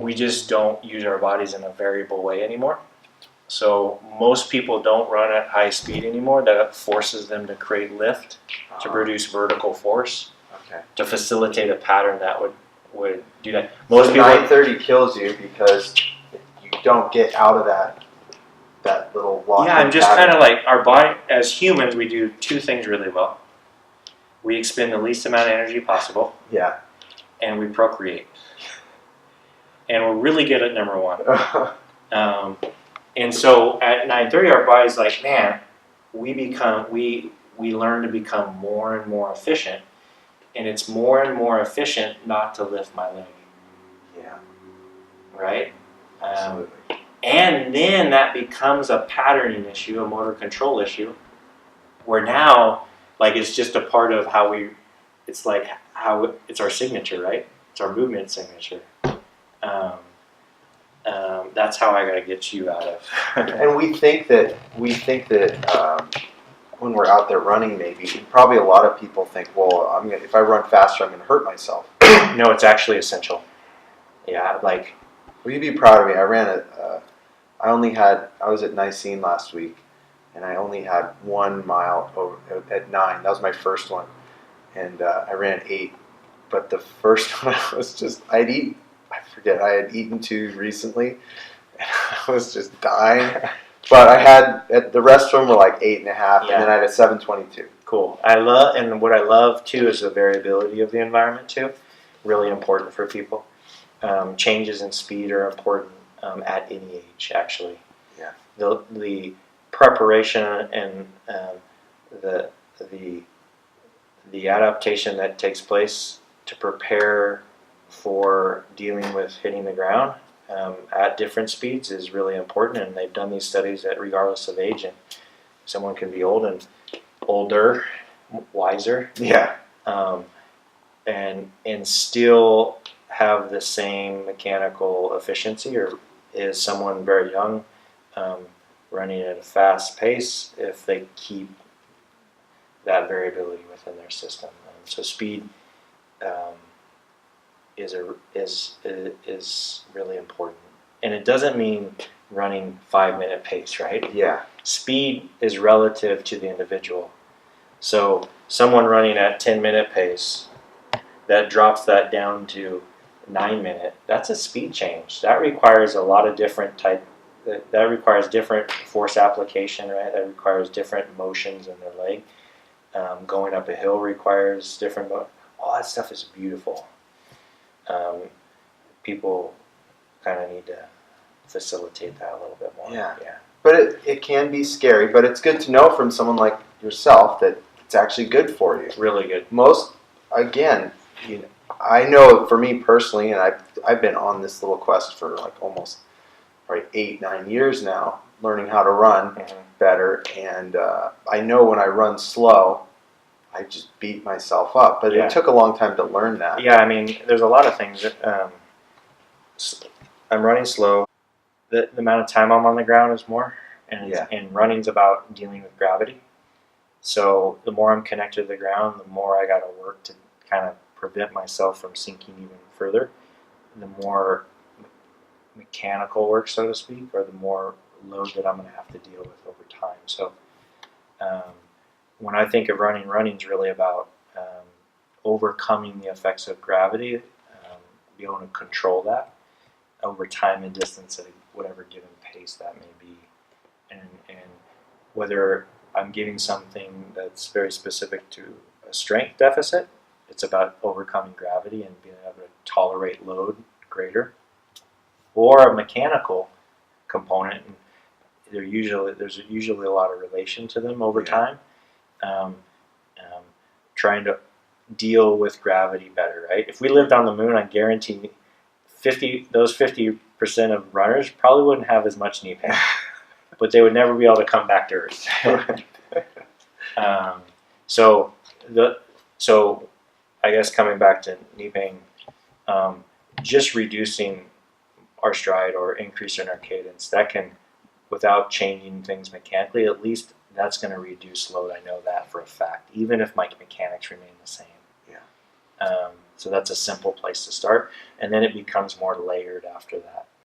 we just don't use our bodies in a variable way anymore. So most people don't run at high speed anymore. That forces them to create lift, to produce vertical force, to facilitate a pattern that would do that. Most people 930 kills you because you don't get out of that little walking. Yeah, I'm just kind of like our body as humans. We do two things really well. We expend the least amount of energy possible. Yeah. And we procreate. And we're really good at number one. And so at 9:30, our body's like, man, we learn to become more and more efficient, and it's more and more efficient not to lift my leg. Yeah. Right. Absolutely. And then that becomes a patterning issue, a motor control issue, where now, like, it's just a part of how it's like how it's our signature, right? It's our movement signature. That's how I got to get you out of. And we think that when we're out there running, maybe probably a lot of people think, well, if I run faster, I'm going to hurt myself. No, it's actually essential. Yeah, like. Will you be proud of me? I was at Nicene last week, and I only had 1 mile over at 9. That was my first one, and I ran 8. But the first one, I had eaten too recently, and I was just dying. But the rest of them were like 8.5, and then I had a 7:22. Cool. What I love too is the variability of the environment too. Really important for people. Changes in speed are important at any age, actually. Yeah. The preparation and the adaptation that takes place to prepare for dealing with hitting the ground at different speeds is really important, and they've done these studies that regardless of age, and someone can be older, wiser, and still have the same mechanical efficiency, or is someone very young running at a fast pace if they keep that variability within their system. So speed is really important, and it doesn't mean running 5-minute pace, right? Yeah. Speed is relative to the individual. So someone running at 10-minute pace, that drops that down to 9-minute. That's a speed change. That requires a lot of different that requires different force application, right? That requires different motions in their leg. Going up a hill requires different. All that stuff is beautiful. People kind of need to facilitate that a little bit more. Yeah. But it can be scary. But it's good to know from someone like yourself that it's actually good for you. Really good. I know for me personally, and I've been on this little quest for like almost 8-9 years now, learning how to run better. And I know when I run slow, I just beat myself up. But it took a long time to learn that. Yeah, I mean, there's a lot of things. I'm running slow. The amount of time I'm on the ground is more, and running's about dealing with gravity. So the more I'm connected to the ground, the more I got to work to kind of prevent myself from sinking even further. The more mechanical work, so to speak, or the more load that I'm going to have to deal with over time. So when I think of running's really about overcoming the effects of gravity, be able to control that over time and distance at whatever given pace that may be, and whether I'm giving something that's very specific to a strength deficit, it's about overcoming gravity and being able to tolerate load greater, or a mechanical component. And there's usually a lot of relation to them over time. Trying to deal with gravity better, right? If we lived on the moon, I guarantee those 50% of runners probably wouldn't have as much knee pain, but they would never be able to come back to Earth. So I guess coming back to knee pain, just reducing our stride or increasing our cadence, that can, without changing things mechanically, at least that's going to reduce load. I know that for a fact, even if my mechanics remain the same. Yeah. So that's a simple place to start, and then it becomes more layered after that.